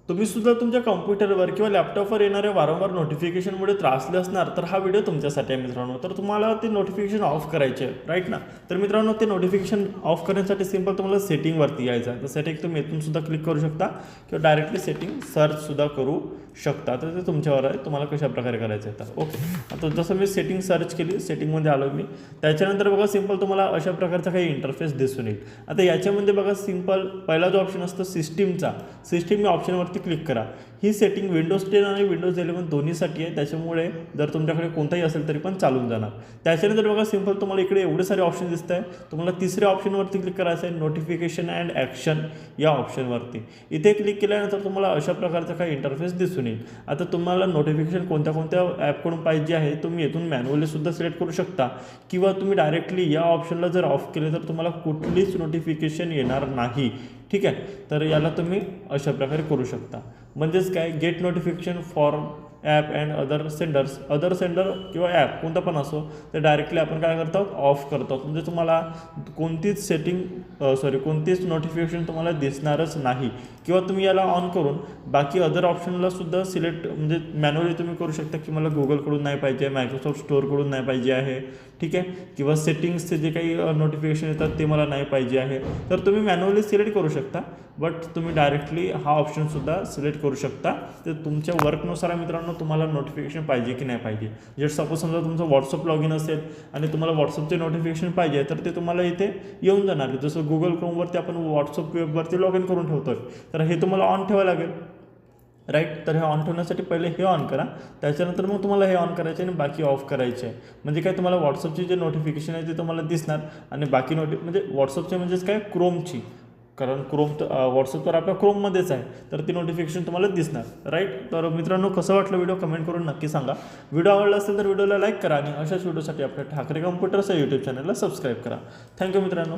तुम्ही सुद्धा तुमच्या कॉम्प्युटरवर किंवा लॅपटॉपवर येणाऱ्या वारंवार नोटिफिकेशनमुळे त्रासले असणार, तर हा व्हिडिओ तुमच्यासाठी आहे मित्रांनो. तर तुम्हाला ते नोटिफिकेशन ऑफ करायचे आहे, राईट ना. तर मित्रांनो, ते नोटिफिकेशन ऑफ करण्यासाठी सिंपल तुम्हाला सेटिंगवरती यायचं आहे. तर सेटिंग तुम्ही इथून सुद्धा क्लिक करू शकता किंवा डायरेक्टली सेटिंग सर्चसुद्धा करू शकता. तर ते तुमच्यावर आहे, तुम्हाला कशा प्रकारे करायचं आहे. तर ओके, आता जसं मी सेटिंग सर्च केली, सेटिंगमध्ये आलो मी. त्याच्यानंतर बघा सिंपल तुम्हाला अशा प्रकारचा काही इंटरफेस दिसून येईल. आता याच्यामध्ये बघा सिंपल पहिला जो ऑप्शन असतो सिस्टीमचा, सिस्टीम या ऑप्शनवरती क्लिक करा. ही सेटिंग विंडोज 10 आणि विंडोज 11 दोन्हीसाठी आहे, त्याच्यामुळे जर तुमच्याकडे कोणताही असेल तरी पण चालून जाणार. त्याच्यानंतर बघा सिंपल तुम्हाला इकडे एवढे सारे ऑप्शन दिसत आहे. तुम्हाला तिसऱ्या ऑप्शनवरती क्लिक करायचं आहे, नोटिफिकेशन अँड ॲक्शन या ऑप्शनवरती. इथे क्लिक केल्यानंतर तुम्हाला अशा प्रकारचा काही इंटरफेस दिसून येईल. आता तुम्हाला नोटिफिकेशन कोणत्या कोणत्या ॲपकडून पाहिजे आहे तुम्ही इथून मॅन्युअली सुद्धा सिलेक्ट करू शकता, किंवा तुम्ही डायरेक्टली या ऑप्शनला जर ऑफ केले तर तुम्हाला कुठलीच नोटिफिकेशन येणार नाही. ठीक आहे, तर याला तुम्ही अशा प्रकारे करू शकता. म्हणजेच काय, get notification for app and other sender किंवा ॲप कोणता पण असो, तर डायरेक्टली आपण काय करतो, ऑफ करतो. म्हणजे तुम्हाला कोणतीच कोणतीच नोटिफिकेशन तुम्हाला दिसणारच नाही. किंवा तुम्ही याला ऑन करून बाकी अदर ऑप्शनला सुद्धा सिलेक्ट, म्हणजे मॅन्युअली तुम्ही करू शकता की मला गुगलकडून नाही पाहिजे, मायक्रोसॉफ्ट स्टोअरकडून नाही पाहिजे आहे, ठीक आहे, किंवा सेटिंग्सचे जे काही नोटिफिकेशन येतात ते मला नाही पाहिजे आहे, तर तुम्ही मॅन्युअली सिलेक्ट करू शकता. बट तुम्ही डायरेक्टली हा ऑप्शनसुद्धा सिलेक्ट करू शकता. तर तुमच्या वर्कनुसार मित्रांनो तुम्हाला नोटिफिकेशन पाहिजे की नाही पाहिजे. जर सपोज समजा तुमचं व्हॉट्सअप लॉग इन असेल आणि तुम्हाला व्हॉट्सअपचे नोटिफिकेशन पाहिजे, तर ते तुम्हाला इथे येऊन जाणार. जसं गुगल क्रोमवरती आपण व्हॉट्सअप वेबवरती लॉग इन करून ठेवतो आहे, तर हे तुम्हाला ऑन ठेवावं लागेल, राईट. तर हे ऑन ठेवण्यासाठी पहिले हे ऑन करा, त्याच्यानंतर मग तुम्हाला हे ऑन करायचे आणि बाकी ऑफ करायचे आहे. म्हणजे काय, तुम्हाला व्हॉट्सअपची जे नोटिफिकेशन आहे ते तुम्हाला दिसणार आणि बाकी म्हणजे व्हॉट्सअपचे म्हणजेच काय, क्रोमची, कारण क्रोम तर व्हॉट्सअप तर आपल्या क्रोममध्येच आहे, तर ती नोटिफिकेशन तुम्हाला दिसणार, राईट. तर मित्रांनो, कसं वाटलं व्हिडिओ कमेंट करून नक्की सांगा. व्हिडिओ आवडला असेल तर व्हिडिओला लाईक करा आणि अशाच व्हिडिओसाठी आपल्या ठाकरे कम्प्युटर्स या यूट्यूब चॅनलला सबस्क्राईब करा. थँक्यू मित्रांनो.